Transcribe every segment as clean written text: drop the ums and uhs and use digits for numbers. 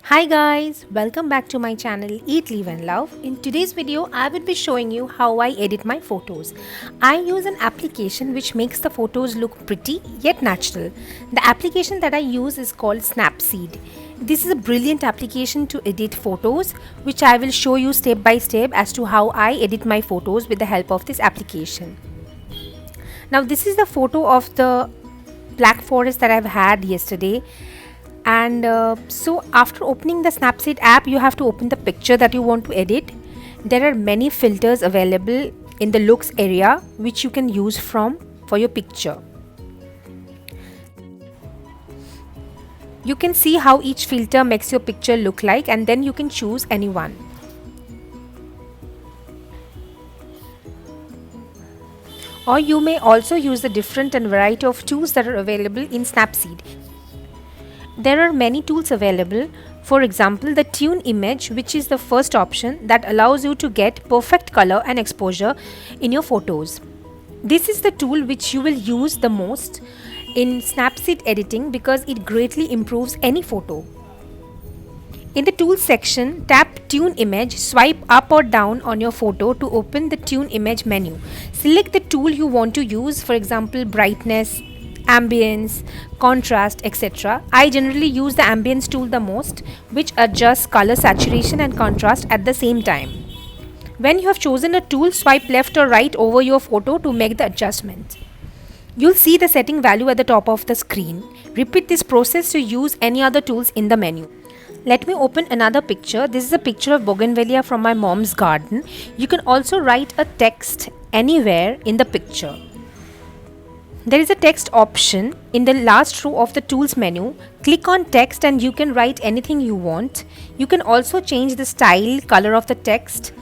Hi guys, welcome back to my channel Eat, Live and Love. In today's video, I will be showing you how I edit my photos. I use an application which makes the photos look pretty yet natural. The application that I use is called Snapseed. This is a brilliant application to edit photos, which I will show you step by step as to how I edit my photos with the help of this application. Now this is the photo of the black forest that I've had yesterday. And so after opening the Snapseed app, you have to open the picture that you want to edit. There are many filters available in the looks area which you can use for your picture. You can see how each filter makes your picture look like, and then you can choose any one. Or you may also use the different and variety of tools that are available in Snapseed. There are many tools available. For example, the Tune image, which is the first option that allows you to get perfect color and exposure in your photos. This is the tool which you will use the most in Snapseed editing because it greatly improves any photo. In the Tools section, tap Tune Image, swipe up or down on your photo to open the Tune Image menu. Select the tool you want to use, for example, brightness, ambience, contrast, etc. I generally use the ambience tool the most, which adjusts color saturation and contrast at the same time. When you have chosen a tool, swipe left or right over your photo to make the adjustment. You'll see the setting value at the top of the screen. Repeat this process to use any other tools in the menu. Let me open another picture. This is a picture of bougainvillea from my mom's garden. You can also write a text anywhere in the picture. There is a text option in the last row of the tools menu. Click on text and you can write anything you want. You can also change the style, color of the text.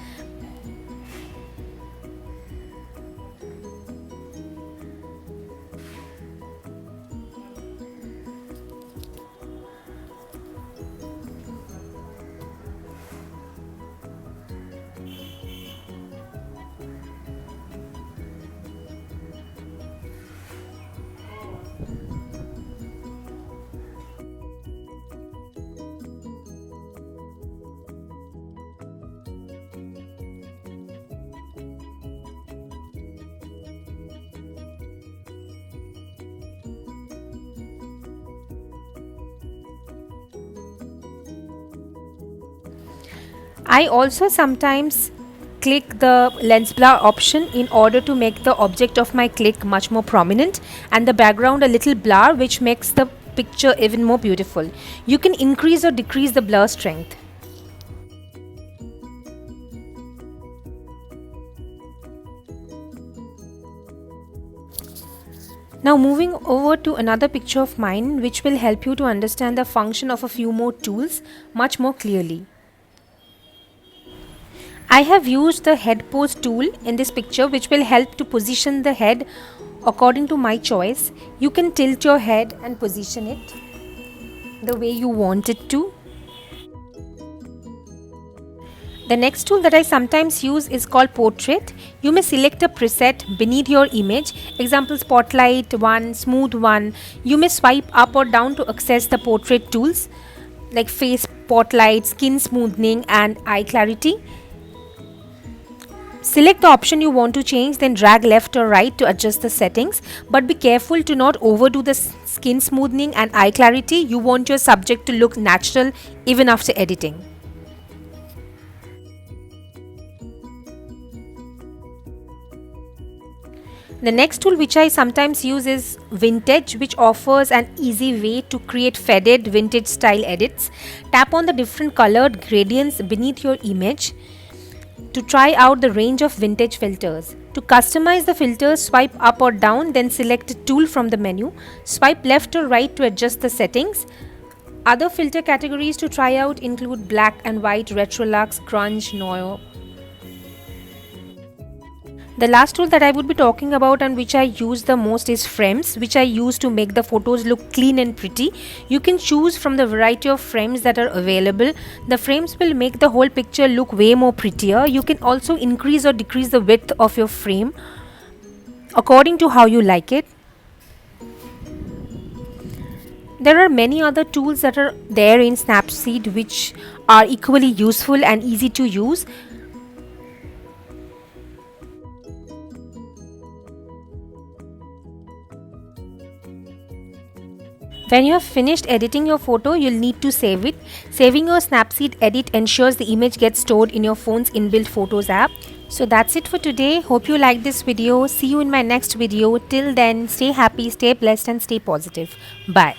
I also sometimes click the lens blur option in order to make the object of my click much more prominent and the background a little blur, which makes the picture even more beautiful. You can increase or decrease the blur strength. Now moving over to another picture of mine, which will help you to understand the function of a few more tools much more clearly. I have used the head pose tool in this picture, which will help to position the head according to my choice. You can tilt your head and position it the way you want it to. The next tool that I sometimes use is called Portrait. You may select a preset beneath your image, example Spotlight 1, Smooth 1. You may swipe up or down to access the portrait tools like Face Spotlight, Skin Smoothing and Eye Clarity. Select the option you want to change, then drag left or right to adjust the settings, but be careful to not overdo the skin smoothing and eye clarity. You want your subject to look natural even after editing. The next tool which I sometimes use is Vintage, which offers an easy way to create faded vintage style edits. Tap on the different colored gradients beneath your image to try out the range of vintage filters. To customize the filters, swipe up or down, then select a tool from the menu. Swipe left or right to adjust the settings. Other filter categories to try out include black and white, retrolux, grunge, noir. The last tool that I would be talking about and which I use the most is frames, which I use to make the photos look clean and pretty. You can choose from the variety of frames that are available. The frames will make the whole picture look way more prettier. You can also increase or decrease the width of your frame according to how you like it. There are many other tools that are there in Snapseed which are equally useful and easy to use. When you have finished editing your photo, you'll need to save it. Saving your Snapseed edit ensures the image gets stored in your phone's inbuilt Photos app. So that's it for today. Hope you liked this video. See you in my next video. Till then, stay happy, stay blessed and stay positive. Bye.